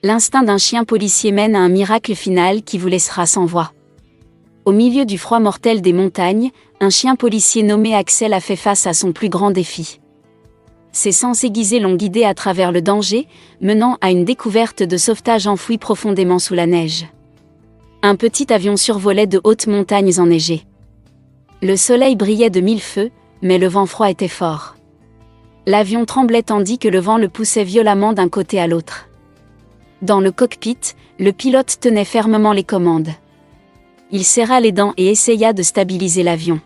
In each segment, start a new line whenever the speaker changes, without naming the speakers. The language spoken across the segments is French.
L'instinct d'un chien policier mène à un miracle final qui vous laissera sans voix. Au milieu du froid mortel des montagnes, un chien policier nommé Axel a fait face à son plus grand défi. Ses sens aiguisés l'ont guidé à travers le danger, menant à une découverte de sauvetage enfouie profondément sous la neige. Un petit avion survolait de hautes montagnes enneigées. Le soleil brillait de mille feux, mais le vent froid était fort. L'avion tremblait tandis que le vent le poussait violemment d'un côté à l'autre. Dans le cockpit, le pilote tenait fermement les commandes. Il serra les dents et essaya de stabiliser l'avion.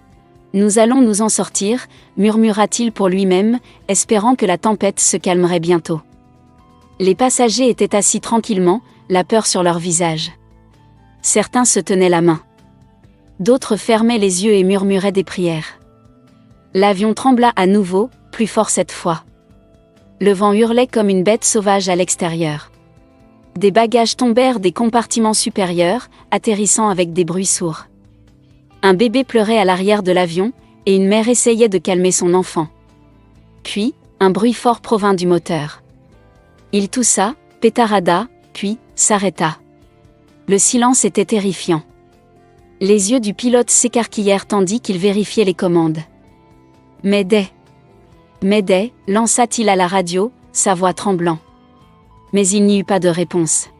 « Nous allons nous en sortir », murmura-t-il pour lui-même, espérant que la tempête se calmerait bientôt. Les passagers étaient assis tranquillement, la peur sur leur visage. Certains se tenaient la main. D'autres fermaient les yeux et murmuraient des prières. L'avion trembla à nouveau, plus fort cette fois. Le vent hurlait comme une bête sauvage à l'extérieur. Des bagages tombèrent des compartiments supérieurs, atterrissant avec des bruits sourds. Un bébé pleurait à l'arrière de l'avion, et une mère essayait de calmer son enfant. Puis, un bruit fort provint du moteur. Il toussa, pétarada, puis s'arrêta. Le silence était terrifiant. Les yeux du pilote s'écarquillèrent tandis qu'il vérifiait les commandes. « Mayday ! Mayday !» lança-t-il à la radio, sa voix tremblant. Mais il n'y eut pas de réponse.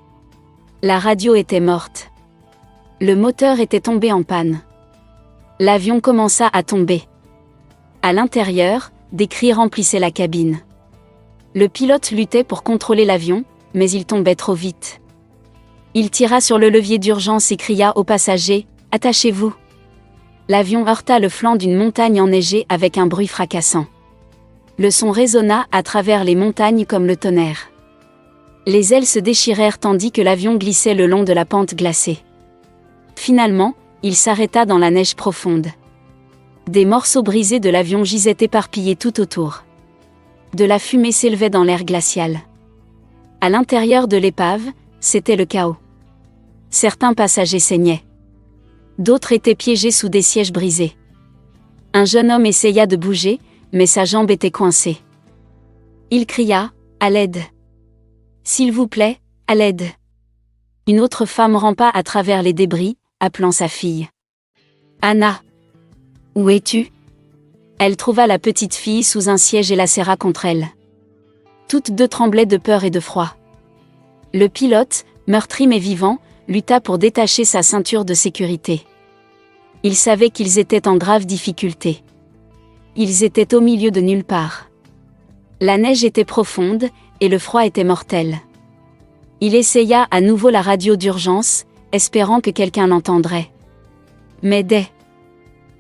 La radio était morte. Le moteur était tombé en panne. L'avion commença à tomber. À l'intérieur, des cris remplissaient la cabine. Le pilote luttait pour contrôler l'avion, mais il tombait trop vite. Il tira sur le levier d'urgence et cria aux passagers « Attachez-vous !» L'avion heurta le flanc d'une montagne enneigée avec un bruit fracassant. Le son résonna à travers les montagnes comme le tonnerre. Les ailes se déchirèrent tandis que l'avion glissait le long de la pente glacée. Finalement, il s'arrêta dans la neige profonde. Des morceaux brisés de l'avion gisaient éparpillés tout autour. De la fumée s'élevait dans l'air glacial. À l'intérieur de l'épave, c'était le chaos. Certains passagers saignaient. D'autres étaient piégés sous des sièges brisés. Un jeune homme essaya de bouger, mais sa jambe était coincée. Il cria « À l'aide !»« S'il vous plaît, à l'aide !» Une autre femme rampa à travers les débris, appelant sa fille. « Anna ! Où es-tu » Elle trouva la petite fille sous un siège et la serra contre elle. Toutes deux tremblaient de peur et de froid. Le pilote, meurtri mais vivant, lutta pour détacher sa ceinture de sécurité. Il savait qu'ils étaient en grave difficulté. Ils étaient au milieu de nulle part. La neige était profonde, et le froid était mortel. Il essaya à nouveau la radio d'urgence, espérant que quelqu'un l'entendrait. Mayday !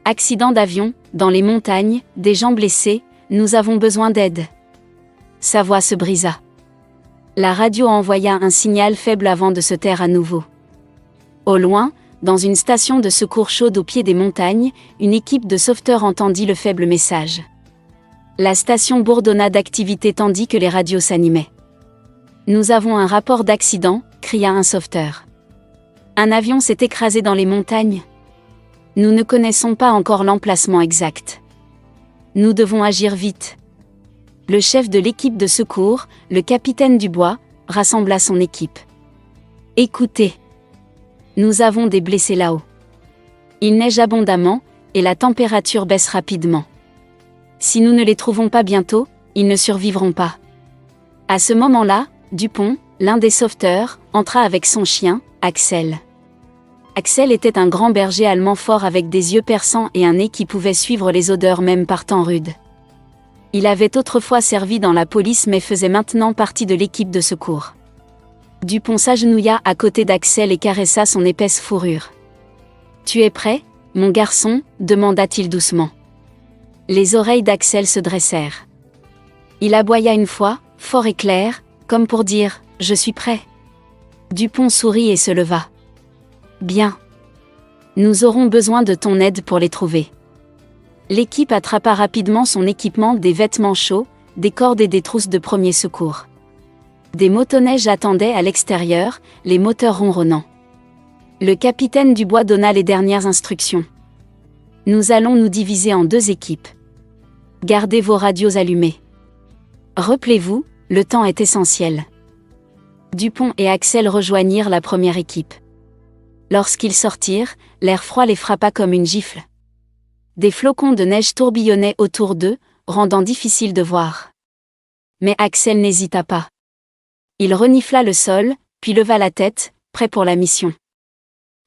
Accident d'avion, dans les montagnes, des gens blessés, nous avons besoin d'aide. Sa voix se brisa. La radio envoya un signal faible avant de se taire à nouveau. Au loin, dans une station de secours chaude au pied des montagnes, une équipe de sauveteurs entendit le faible message. La station bourdonna d'activité tandis que les radios s'animaient. « Nous avons un rapport d'accident », cria un sauveteur. « Un avion s'est écrasé dans les montagnes. Nous ne connaissons pas encore l'emplacement exact. Nous devons agir vite. » Le chef de l'équipe de secours, le capitaine Dubois, rassembla son équipe. « Écoutez. Nous avons des blessés là-haut. Il neige abondamment, et la température baisse rapidement. Si nous ne les trouvons pas bientôt, ils ne survivront pas. » À ce moment-là, Dupont, l'un des sauveteurs, entra avec son chien, Axel. Axel était un grand berger allemand fort avec des yeux perçants et un nez qui pouvait suivre les odeurs même par temps rude. Il avait autrefois servi dans la police mais faisait maintenant partie de l'équipe de secours. Dupont s'agenouilla à côté d'Axel et caressa son épaisse fourrure. « Tu es prêt, mon garçon » demanda-t-il doucement. Les oreilles d'Axel se dressèrent. Il aboya une fois, fort et clair, comme pour dire « Je suis prêt ». Dupont sourit et se leva. « Bien. Nous aurons besoin de ton aide pour les trouver. » L'équipe attrapa rapidement son équipement, des vêtements chauds, des cordes et des trousses de premier secours. Des motoneiges attendaient à l'extérieur, les moteurs ronronnant. Le capitaine Dubois donna les dernières instructions. « Nous allons nous diviser en 2 équipes. Gardez vos radios allumées. Rappelez-vous, le temps est essentiel. » Dupont et Axel rejoignirent la première équipe. Lorsqu'ils sortirent, l'air froid les frappa comme une gifle. Des flocons de neige tourbillonnaient autour d'eux, rendant difficile de voir. Mais Axel n'hésita pas. Il renifla le sol, puis leva la tête, prêt pour la mission.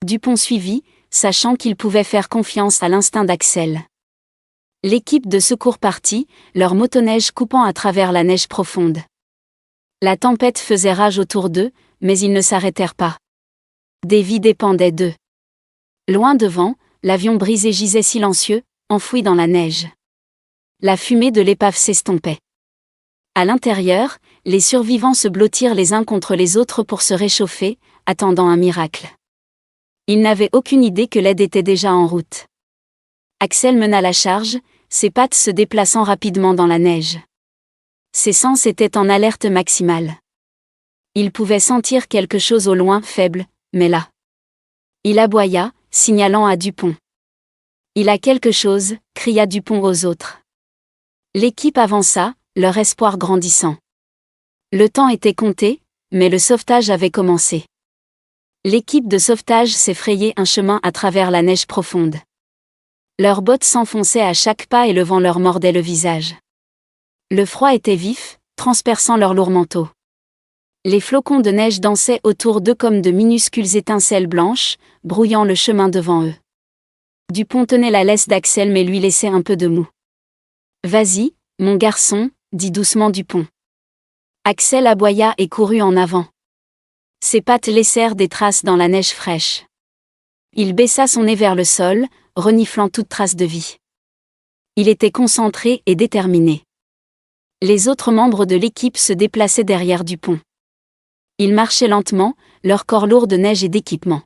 Dupont suivit, sachant qu'il pouvait faire confiance à l'instinct d'Axel. L'équipe de secours partit, leur motoneige coupant à travers la neige profonde. La tempête faisait rage autour d'eux, mais ils ne s'arrêtèrent pas. Des vies dépendaient d'eux. Loin devant, l'avion brisé gisait silencieux, enfoui dans la neige. La fumée de l'épave s'estompait. À l'intérieur, les survivants se blottirent les uns contre les autres pour se réchauffer, attendant un miracle. Ils n'avaient aucune idée que l'aide était déjà en route. Axel mena la charge, ses pattes se déplaçant rapidement dans la neige. Ses sens étaient en alerte maximale. Il pouvait sentir quelque chose au loin, faible, mais là. Il aboya, signalant à Dupont. « Il a quelque chose », cria Dupont aux autres. L'équipe avança, leur espoir grandissant. Le temps était compté, mais le sauvetage avait commencé. L'équipe de sauvetage s'effrayait un chemin à travers la neige profonde. Leurs bottes s'enfonçaient à chaque pas et le vent leur mordait le visage. Le froid était vif, transperçant leurs lourds manteaux. Les flocons de neige dansaient autour d'eux comme de minuscules étincelles blanches, brouillant le chemin devant eux. Dupont tenait la laisse d'Axel mais lui laissait un peu de mou. « Vas-y, mon garçon », dit doucement Dupont. Axel aboya et courut en avant. Ses pattes laissèrent des traces dans la neige fraîche. Il baissa son nez vers le sol, reniflant toute trace de vie. Il était concentré et déterminé. Les autres membres de l'équipe se déplaçaient derrière Dupont. Ils marchaient lentement, leur corps lourd de neige et d'équipement.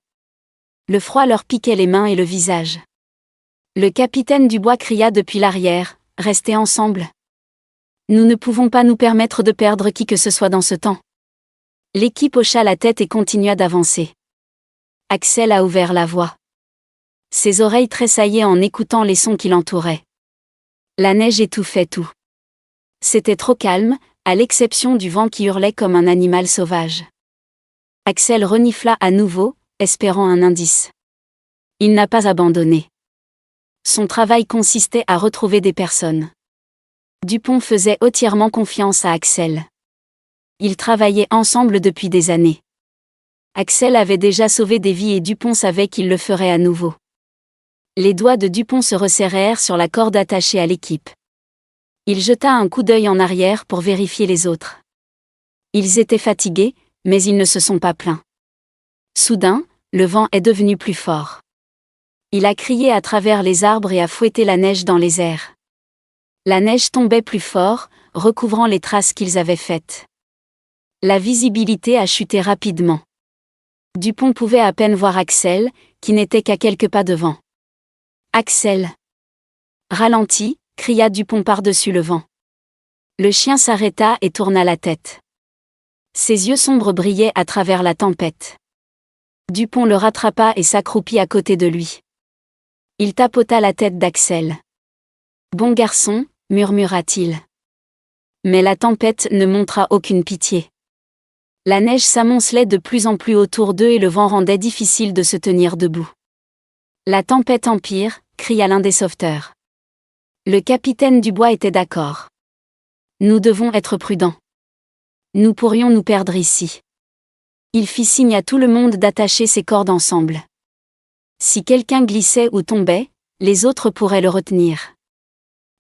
Le froid leur piquait les mains et le visage. Le capitaine Dubois cria depuis l'arrière, « Restez ensemble. Nous ne pouvons pas nous permettre de perdre qui que ce soit dans ce temps. » L'équipe hocha la tête et continua d'avancer. Axel a ouvert la voie. Ses oreilles tressaillaient en écoutant les sons qui l'entouraient. La neige étouffait tout. C'était trop calme, à l'exception du vent qui hurlait comme un animal sauvage. Axel renifla à nouveau, espérant un indice. Il n'a pas abandonné. Son travail consistait à retrouver des personnes. Dupont faisait entièrement confiance à Axel. Ils travaillaient ensemble depuis des années. Axel avait déjà sauvé des vies et Dupont savait qu'il le ferait à nouveau. Les doigts de Dupont se resserrèrent sur la corde attachée à l'équipe. Il jeta un coup d'œil en arrière pour vérifier les autres. Ils étaient fatigués, mais ils ne se sont pas plaints. Soudain, le vent est devenu plus fort. Il a crié à travers les arbres et a fouetté la neige dans les airs. La neige tombait plus fort, recouvrant les traces qu'ils avaient faites. La visibilité a chuté rapidement. Dupont pouvait à peine voir Axel, qui n'était qu'à quelques pas devant. « Axel !» « Ralentis !» cria Dupont par-dessus le vent. Le chien s'arrêta et tourna la tête. Ses yeux sombres brillaient à travers la tempête. Dupont le rattrapa et s'accroupit à côté de lui. Il tapota la tête d'Axel. « Bon garçon », murmura-t-il. Mais la tempête ne montra aucune pitié. La neige s'amoncelait de plus en plus autour d'eux et le vent rendait difficile de se tenir debout. « La tempête empire », cria l'un des sauveteurs. Le capitaine Dubois était d'accord. « Nous devons être prudents. Nous pourrions nous perdre ici. » Il fit signe à tout le monde d'attacher ses cordes ensemble. Si quelqu'un glissait ou tombait, les autres pourraient le retenir.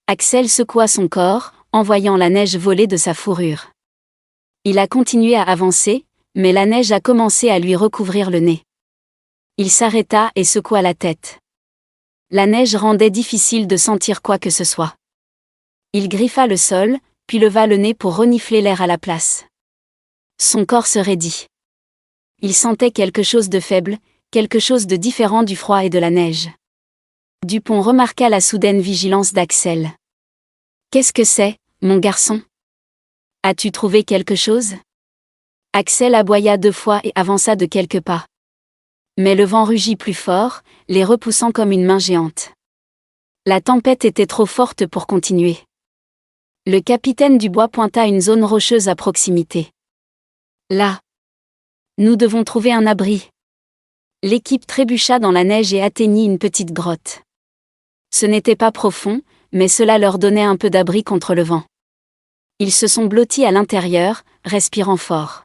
Axel secoua son corps, envoyant la neige voler de sa fourrure. Il a continué à avancer, mais la neige a commencé à lui recouvrir le nez. Il s'arrêta et secoua la tête. La neige rendait difficile de sentir quoi que ce soit. Il griffa le sol, puis leva le nez pour renifler l'air à la place. Son corps se raidit. Il sentait quelque chose de faible, quelque chose de différent du froid et de la neige. Dupont remarqua la soudaine vigilance d'Axel. « Qu'est-ce que c'est, mon garçon ? As-tu trouvé quelque chose ?» Axel aboya 2 fois et avança de quelques pas. Mais le vent rugit plus fort, les repoussant comme une main géante. La tempête était trop forte pour continuer. Le capitaine Dubois pointa une zone rocheuse à proximité. Là. Nous devons trouver un abri. L'équipe trébucha dans la neige et atteignit une petite grotte. Ce n'était pas profond, mais cela leur donnait un peu d'abri contre le vent. Ils se sont blottis à l'intérieur, respirant fort.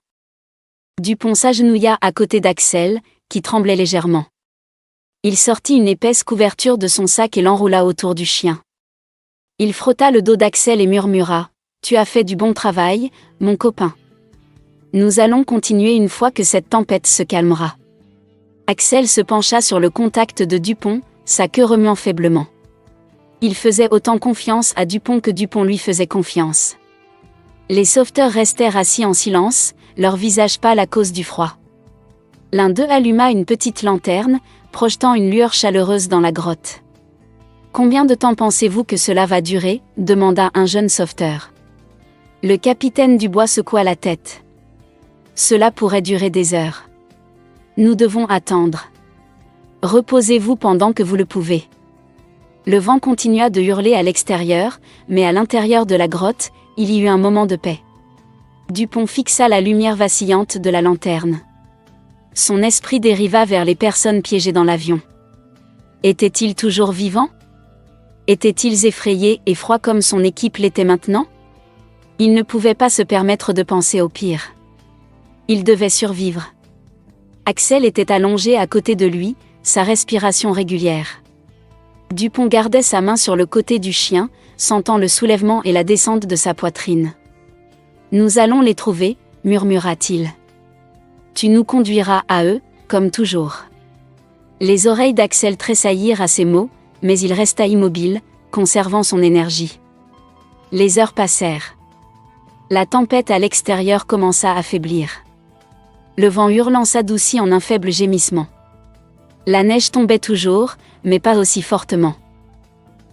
Dupont s'agenouilla à côté d'Axel, qui tremblait légèrement. Il sortit une épaisse couverture de son sac et l'enroula autour du chien. Il frotta le dos d'Axel et murmura : « Tu as fait du bon travail, mon copain. Nous allons continuer une fois que cette tempête se calmera. » Axel se pencha sur le contact de Dupont, sa queue remuant faiblement. Il faisait autant confiance à Dupont que Dupont lui faisait confiance. Les sauveteurs restèrent assis en silence, leur visage pâle à cause du froid. L'un d'eux alluma une petite lanterne, projetant une lueur chaleureuse dans la grotte. « Combien de temps pensez-vous que cela va durer » demanda un jeune sauveteur. Le capitaine Dubois secoua la tête. « Cela pourrait durer des heures. Nous devons attendre. Reposez-vous pendant que vous le pouvez. » Le vent continua de hurler à l'extérieur, mais à l'intérieur de la grotte, il y eut un moment de paix. Dupont fixa la lumière vacillante de la lanterne. Son esprit dériva vers les personnes piégées dans l'avion. Étaient-ils toujours vivants ? Étaient-ils effrayés et froids comme son équipe l'était maintenant ? Il ne pouvait pas se permettre de penser au pire. Il devait survivre. Axel était allongé à côté de lui, sa respiration régulière. Dupont gardait sa main sur le côté du chien, sentant le soulèvement et la descente de sa poitrine. « Nous allons les trouver, » murmura-t-il. « Tu nous conduiras à eux, comme toujours. » Les oreilles d'Axel tressaillirent à ces mots, mais il resta immobile, conservant son énergie. Les heures passèrent. La tempête à l'extérieur commença à faiblir. Le vent hurlant s'adoucit en un faible gémissement. La neige tombait toujours, mais pas aussi fortement.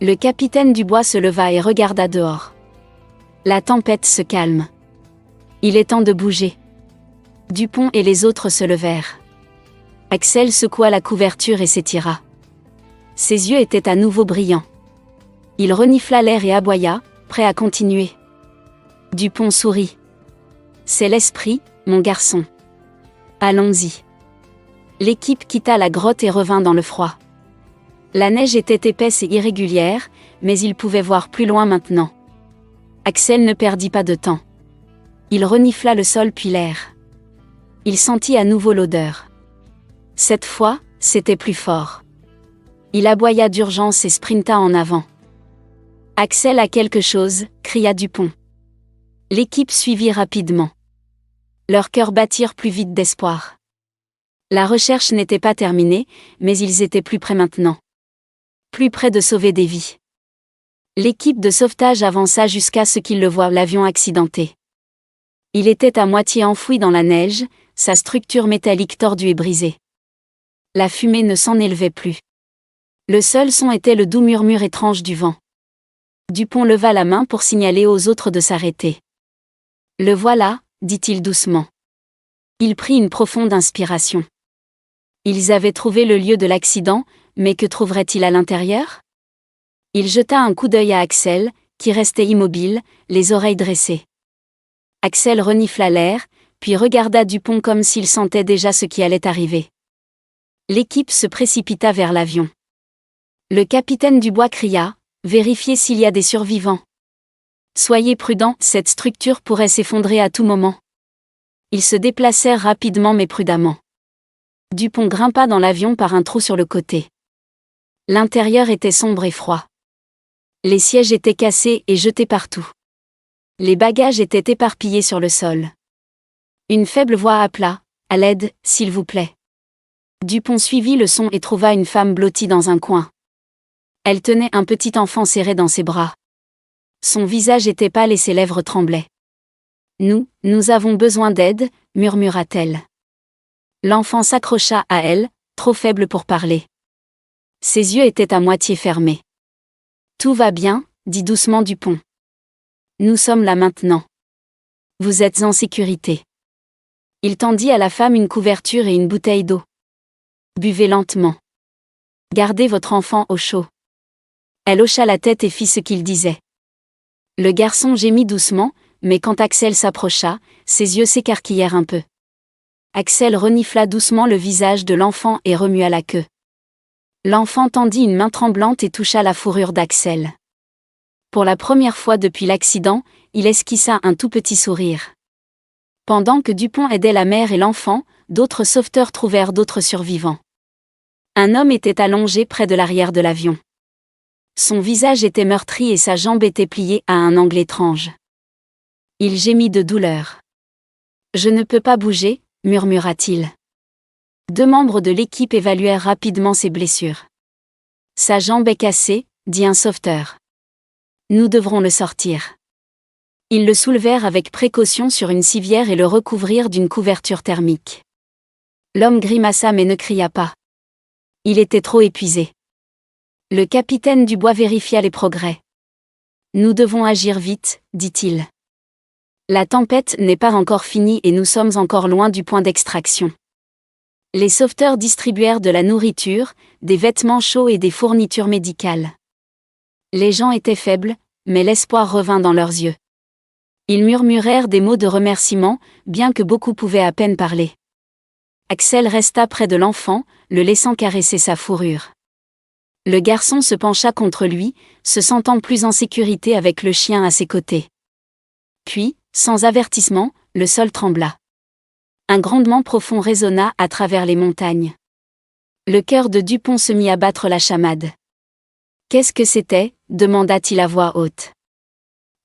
Le capitaine Dubois se leva et regarda dehors. La tempête se calme. Il est temps de bouger. Dupont et les autres se levèrent. Axel secoua la couverture et s'étira. Ses yeux étaient à nouveau brillants. Il renifla l'air et aboya, prêt à continuer. Dupont sourit. « C'est l'esprit, mon garçon. Allons-y. » L'équipe quitta la grotte et revint dans le froid. La neige était épaisse et irrégulière, mais il pouvait voir plus loin maintenant. Axel ne perdit pas de temps. Il renifla le sol puis l'air. Il sentit à nouveau l'odeur. Cette fois, c'était plus fort. Il aboya d'urgence et sprinta en avant. « Axel a quelque chose » cria Dupont. L'équipe suivit rapidement. Leurs cœurs battirent plus vite d'espoir. La recherche n'était pas terminée, mais ils étaient plus près maintenant. Plus près de sauver des vies. L'équipe de sauvetage avança jusqu'à ce qu'ils le voient l'avion accidenté. Il était à moitié enfoui dans la neige, sa structure métallique tordue et brisée. La fumée ne s'en élevait plus. Le seul son était le doux murmure étrange du vent. Dupont leva la main pour signaler aux autres de s'arrêter. « Le voilà », dit-il doucement. Il prit une profonde inspiration. Ils avaient trouvé le lieu de l'accident, mais que trouverait-il à l'intérieur ? Il jeta un coup d'œil à Axel, qui restait immobile, les oreilles dressées. Axel renifla l'air, puis regarda Dupont comme s'il sentait déjà ce qui allait arriver. L'équipe se précipita vers l'avion. Le capitaine Dubois cria : « Vérifiez s'il y a des survivants. Soyez prudents, cette structure pourrait s'effondrer à tout moment. » Ils se déplacèrent rapidement mais prudemment. Dupont grimpa dans l'avion par un trou sur le côté. L'intérieur était sombre et froid. Les sièges étaient cassés et jetés partout. Les bagages étaient éparpillés sur le sol. Une faible voix appela : « À l'aide, s'il vous plaît. » Dupont suivit le son et trouva une femme blottie dans un coin. Elle tenait un petit enfant serré dans ses bras. Son visage était pâle et ses lèvres tremblaient. « Nous avons besoin d'aide » murmura-t-elle. L'enfant s'accrocha à elle, trop faible pour parler. Ses yeux étaient à moitié fermés. « Tout va bien » dit doucement Dupont. « Nous sommes là maintenant. Vous êtes en sécurité. » Il tendit à la femme une couverture et une bouteille d'eau. « Buvez lentement. Gardez votre enfant au chaud. » Elle hocha la tête et fit ce qu'il disait. Le garçon gémit doucement, mais quand Axel s'approcha, ses yeux s'écarquillèrent un peu. Axel renifla doucement le visage de l'enfant et remua la queue. L'enfant tendit une main tremblante et toucha la fourrure d'Axel. Pour la première fois depuis l'accident, il esquissa un tout petit sourire. Pendant que Dupont aidait la mère et l'enfant, d'autres sauveteurs trouvèrent d'autres survivants. Un homme était allongé près de l'arrière de l'avion. Son visage était meurtri et sa jambe était pliée à un angle étrange. Il gémit de douleur. « Je ne peux pas bouger », murmura-t-il. Deux membres de l'équipe évaluèrent rapidement ses blessures. « Sa jambe est cassée », dit un sauveteur. « Nous devrons le sortir. » Ils le soulevèrent avec précaution sur une civière et le recouvrirent d'une couverture thermique. L'homme grimaça mais ne cria pas. Il était trop épuisé. Le capitaine Dubois vérifia les progrès. « Nous devons agir vite », dit-il. La tempête n'est pas encore finie et nous sommes encore loin du point d'extraction. Les sauveteurs distribuèrent de la nourriture, des vêtements chauds et des fournitures médicales. Les gens étaient faibles, mais l'espoir revint dans leurs yeux. Ils murmurèrent des mots de remerciement, bien que beaucoup pouvaient à peine parler. Axel resta près de l'enfant, le laissant caresser sa fourrure. Le garçon se pencha contre lui, se sentant plus en sécurité avec le chien à ses côtés. Puis, sans avertissement, le sol trembla. Un grondement profond résonna à travers les montagnes. Le cœur de Dupont se mit à battre la chamade. « Qu'est-ce que c'était » demanda-t-il à voix haute.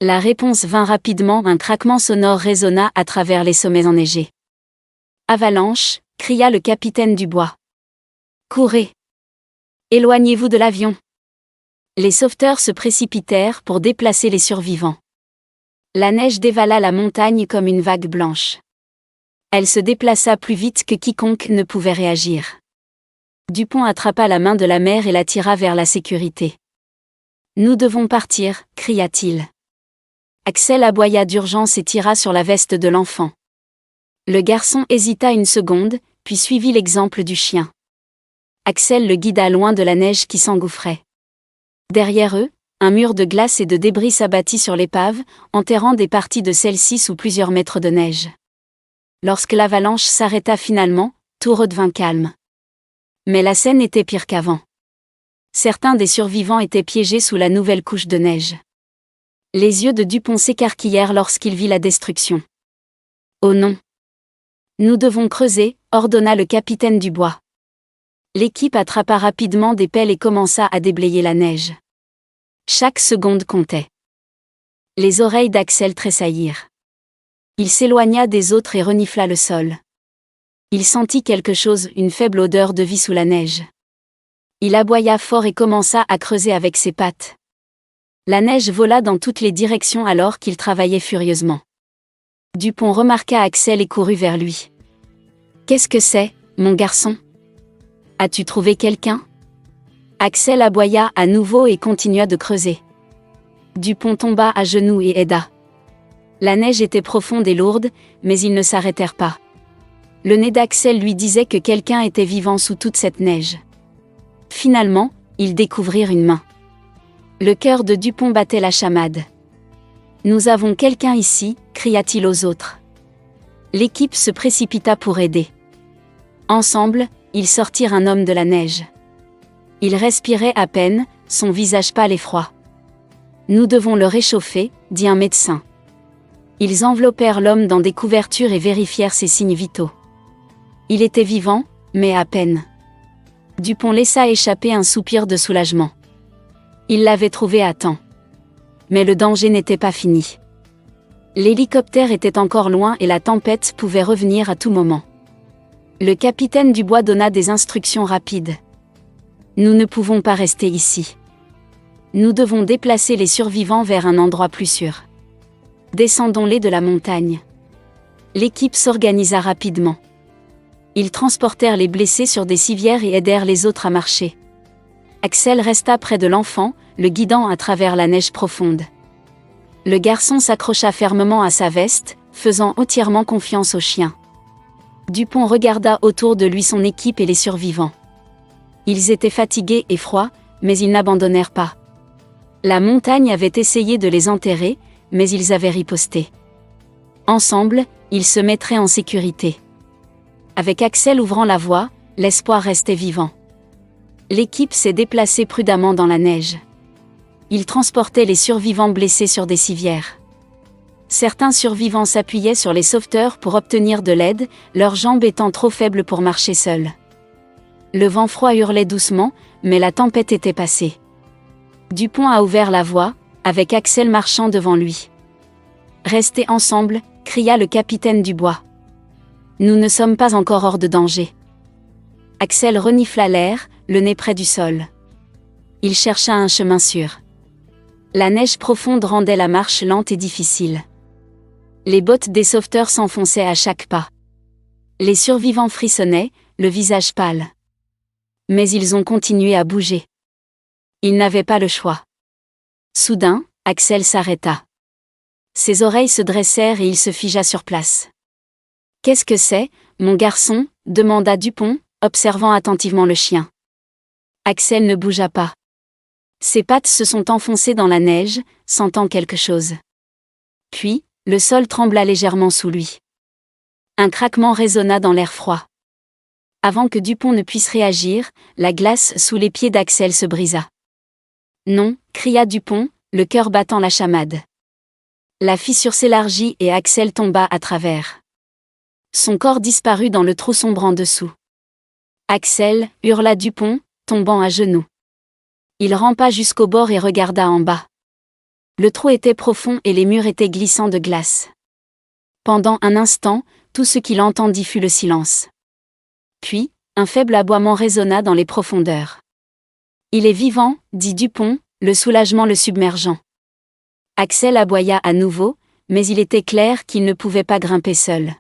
La réponse vint rapidement, un craquement sonore résonna à travers les sommets enneigés. « Avalanche » cria le capitaine Dubois. « Courez ! Éloignez-vous de l'avion !» Les sauveteurs se précipitèrent pour déplacer les survivants. La neige dévala la montagne comme une vague blanche. Elle se déplaça plus vite que quiconque ne pouvait réagir. Dupont attrapa la main de la mère et la tira vers la sécurité. « Nous devons partir » cria-t-il. Axel aboya d'urgence et tira sur la veste de l'enfant. Le garçon hésita une seconde, puis suivit l'exemple du chien. Axel le guida loin de la neige qui s'engouffrait. Derrière eux, un mur de glace et de débris s'abattit sur l'épave, enterrant des parties de celle-ci sous plusieurs mètres de neige. Lorsque l'avalanche s'arrêta finalement, tout redevint calme. Mais la scène était pire qu'avant. Certains des survivants étaient piégés sous la nouvelle couche de neige. Les yeux de Dupont s'écarquillèrent lorsqu'il vit la destruction. « Oh non ! Nous devons creuser », ordonna le capitaine Dubois. L'équipe attrapa rapidement des pelles et commença à déblayer la neige. Chaque seconde comptait. Les oreilles d'Axel tressaillirent. Il s'éloigna des autres et renifla le sol. Il sentit quelque chose, une faible odeur de vie sous la neige. Il aboya fort et commença à creuser avec ses pattes. La neige vola dans toutes les directions alors qu'il travaillait furieusement. Dupont remarqua Axel et courut vers lui. « Qu'est-ce que c'est, mon garçon ? As-tu trouvé quelqu'un » Axel aboya à nouveau et continua de creuser. Dupont tomba à genoux et aida. La neige était profonde et lourde, mais ils ne s'arrêtèrent pas. Le nez d'Axel lui disait que quelqu'un était vivant sous toute cette neige. Finalement, ils découvrirent une main. Le cœur de Dupont battait la chamade. « Nous avons quelqu'un ici » cria-t-il aux autres. L'équipe se précipita pour aider. Ensemble, ils sortirent un homme de la neige. Il respirait à peine, son visage pâle et froid. « Nous devons le réchauffer » dit un médecin. Ils enveloppèrent l'homme dans des couvertures et vérifièrent ses signes vitaux. Il était vivant, mais à peine. Dupont laissa échapper un soupir de soulagement. Il l'avait trouvé à temps. Mais le danger n'était pas fini. L'hélicoptère était encore loin et la tempête pouvait revenir à tout moment. Le capitaine Dubois donna des instructions rapides. « Nous ne pouvons pas rester ici. Nous devons déplacer les survivants vers un endroit plus sûr. Descendons-les de la montagne. » L'équipe s'organisa rapidement. Ils transportèrent les blessés sur des civières et aidèrent les autres à marcher. Axel resta près de l'enfant, le guidant à travers la neige profonde. Le garçon s'accrocha fermement à sa veste, faisant entièrement confiance au chien. Dupont regarda autour de lui son équipe et les survivants. Ils étaient fatigués et froids, mais ils n'abandonnèrent pas. La montagne avait essayé de les enterrer, mais ils avaient riposté. Ensemble, ils se mettraient en sécurité. Avec Axel ouvrant la voie, l'espoir restait vivant. L'équipe s'est déplacée prudemment dans la neige. Ils transportaient les survivants blessés sur des civières. Certains survivants s'appuyaient sur les sauveteurs pour obtenir de l'aide, leurs jambes étant trop faibles pour marcher seules. Le vent froid hurlait doucement, mais la tempête était passée. Dupont a ouvert la voie, avec Axel marchant devant lui. « Restez ensemble », cria le capitaine Dubois. « Nous ne sommes pas encore hors de danger. » Axel renifla l'air, le nez près du sol. Il chercha un chemin sûr. La neige profonde rendait la marche lente et difficile. Les bottes des sauveteurs s'enfonçaient à chaque pas. Les survivants frissonnaient, le visage pâle. Mais ils ont continué à bouger. Ils n'avaient pas le choix. Soudain, Axel s'arrêta. Ses oreilles se dressèrent et il se figea sur place. « Qu'est-ce que c'est, mon garçon ?» demanda Dupont, observant attentivement le chien. Axel ne bougea pas. Ses pattes se sont enfoncées dans la neige, sentant quelque chose. Puis, le sol trembla légèrement sous lui. Un craquement résonna dans l'air froid. Avant que Dupont ne puisse réagir, la glace sous les pieds d'Axel se brisa. « Non !» cria Dupont, le cœur battant la chamade. La fissure s'élargit et Axel tomba à travers. Son corps disparut dans le trou sombre en dessous. « Axel !» hurla Dupont, tombant à genoux. Il rampa jusqu'au bord et regarda en bas. Le trou était profond et les murs étaient glissants de glace. Pendant un instant, tout ce qu'il entendit fut le silence. Puis, un faible aboiement résonna dans les profondeurs. « Il est vivant !» dit Dupont, le soulagement le submergeant. Axel aboya à nouveau, mais il était clair qu'il ne pouvait pas grimper seul.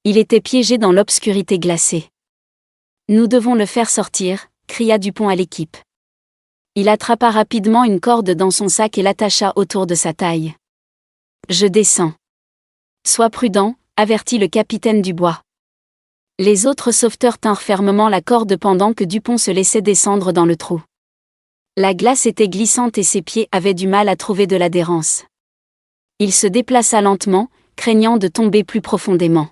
Il était piégé dans l'obscurité glacée. « Nous devons le faire sortir !» cria Dupont à l'équipe. Il attrapa rapidement une corde dans son sac et l'attacha autour de sa taille. « Je descends. »« Sois prudent », avertit le capitaine Dubois. Les autres sauveteurs tinrent fermement la corde pendant que Dupont se laissait descendre dans le trou. La glace était glissante et ses pieds avaient du mal à trouver de l'adhérence. Il se déplaça lentement, craignant de tomber plus profondément.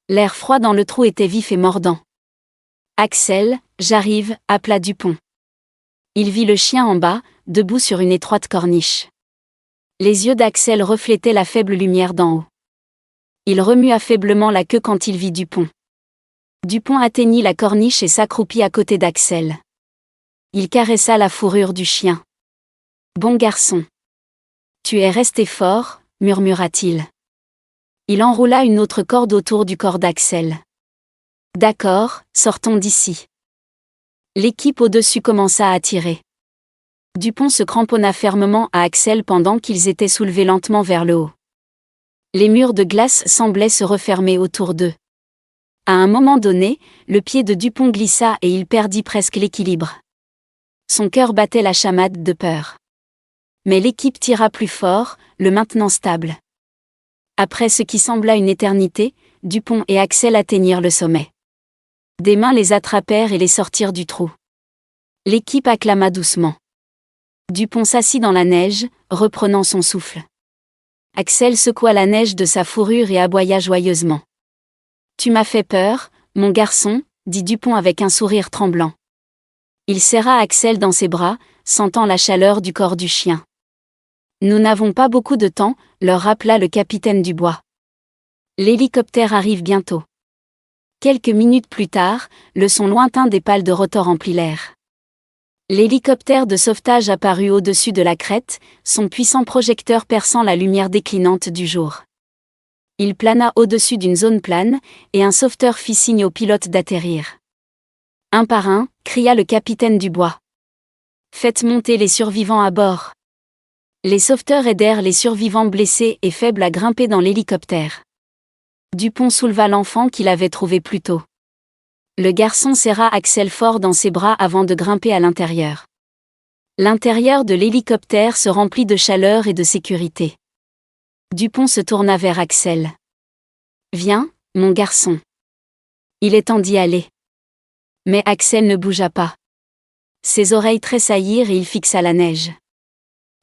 L'air froid dans le trou était vif et mordant. « Axel, j'arrive », appela Dupont. Il vit le chien en bas, debout sur une étroite corniche. Les yeux d'Axel reflétaient la faible lumière d'en haut. Il remua faiblement la queue quand il vit Dupont. Dupont atteignit la corniche et s'accroupit à côté d'Axel. Il caressa la fourrure du chien. « Bon garçon. Tu es resté fort », murmura-t-il. Il enroula une autre corde autour du corps d'Axel. « D'accord, sortons d'ici. » L'équipe au-dessus commença à tirer. Dupont se cramponna fermement à Axel pendant qu'ils étaient soulevés lentement vers le haut. Les murs de glace semblaient se refermer autour d'eux. À un moment donné, le pied de Dupont glissa et il perdit presque l'équilibre. Son cœur battait la chamade de peur. Mais l'équipe tira plus fort, le maintenant stable. Après ce qui sembla une éternité, Dupont et Axel atteignirent le sommet. Des mains les attrapèrent et les sortirent du trou. L'équipe acclama doucement. Dupont s'assit dans la neige, reprenant son souffle. Axel secoua la neige de sa fourrure et aboya joyeusement. « Tu m'as fait peur, mon garçon », dit Dupont avec un sourire tremblant. Il serra Axel dans ses bras, sentant la chaleur du corps du chien. « Nous n'avons pas beaucoup de temps », leur rappela le capitaine Dubois. « L'hélicoptère arrive bientôt. » Quelques minutes plus tard, le son lointain des pales de rotor emplit l'air. L'hélicoptère de sauvetage apparut au-dessus de la crête, son puissant projecteur perçant la lumière déclinante du jour. Il plana au-dessus d'une zone plane, et un sauveteur fit signe au pilote d'atterrir. Un par un, cria le capitaine Dubois. « Faites monter les survivants à bord. » Les sauveteurs aidèrent les survivants blessés et faibles à grimper dans l'hélicoptère. Dupont souleva l'enfant qu'il avait trouvé plus tôt. Le garçon serra Axel fort dans ses bras avant de grimper à l'intérieur. L'intérieur de l'hélicoptère se remplit de chaleur et de sécurité. Dupont se tourna vers Axel. « Viens, mon garçon. Il est temps d'y aller. » Mais Axel ne bougea pas. Ses oreilles tressaillirent et il fixa la neige.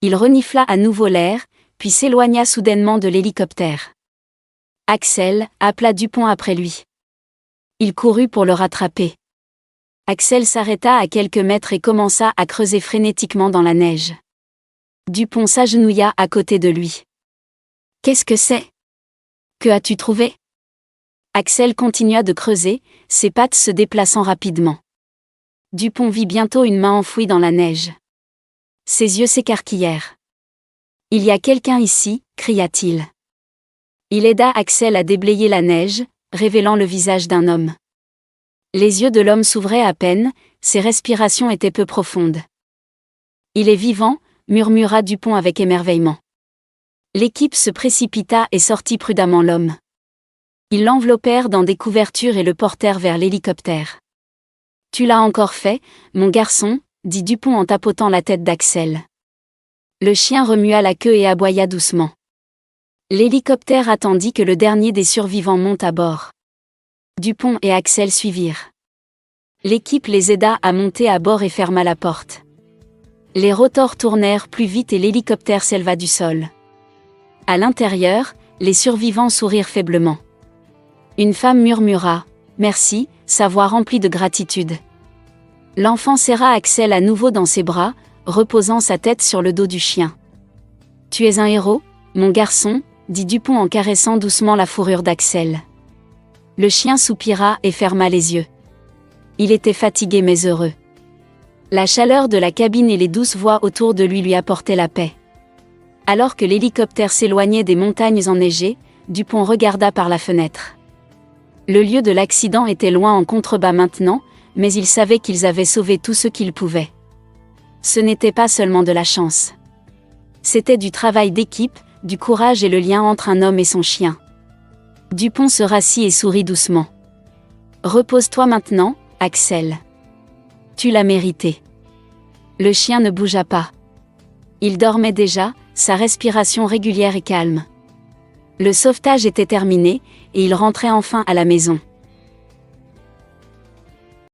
Il renifla à nouveau l'air, puis s'éloigna soudainement de l'hélicoptère. « Axel » appela Dupont après lui. Il courut pour le rattraper. Axel s'arrêta à quelques mètres et commença à creuser frénétiquement dans la neige. Dupont s'agenouilla à côté de lui. « Qu'est-ce que c'est ? Que as-tu trouvé ?» Axel continua de creuser, ses pattes se déplaçant rapidement. Dupont vit bientôt une main enfouie dans la neige. Ses yeux s'écarquillèrent. « Il y a quelqu'un ici » cria-t-il. Il aida Axel à déblayer la neige, révélant le visage d'un homme. Les yeux de l'homme s'ouvraient à peine, ses respirations étaient peu profondes. « Il est vivant » murmura Dupont avec émerveillement. L'équipe se précipita et sortit prudemment l'homme. Ils l'enveloppèrent dans des couvertures et le portèrent vers l'hélicoptère. « Tu l'as encore fait, mon garçon » dit Dupont en tapotant la tête d'Axel. Le chien remua la queue et aboya doucement. L'hélicoptère attendit que le dernier des survivants monte à bord. Dupont et Axel suivirent. L'équipe les aida à monter à bord et ferma la porte. Les rotors tournèrent plus vite et l'hélicoptère s'éleva du sol. À l'intérieur, les survivants sourirent faiblement. Une femme murmura « Merci », sa voix remplie de gratitude. L'enfant serra Axel à nouveau dans ses bras, reposant sa tête sur le dos du chien. « Tu es un héros, mon garçon », dit Dupont en caressant doucement la fourrure d'Axel. Le chien soupira et ferma les yeux. Il était fatigué mais heureux. La chaleur de la cabine et les douces voix autour de lui apportaient la paix. Alors que l'hélicoptère s'éloignait des montagnes enneigées, Dupont regarda par la fenêtre. Le lieu de l'accident était loin en contrebas maintenant, mais il savait qu'ils avaient sauvé tout ce qu'ils pouvaient. Ce n'était pas seulement de la chance. C'était du travail d'équipe, du courage et le lien entre un homme et son chien. Dupont se rassit et sourit doucement. « Repose-toi maintenant, Axel. Tu l'as mérité. » Le chien ne bougea pas. Il dormait déjà, sa respiration régulière et calme. Le sauvetage était terminé, et il rentrait enfin à la maison.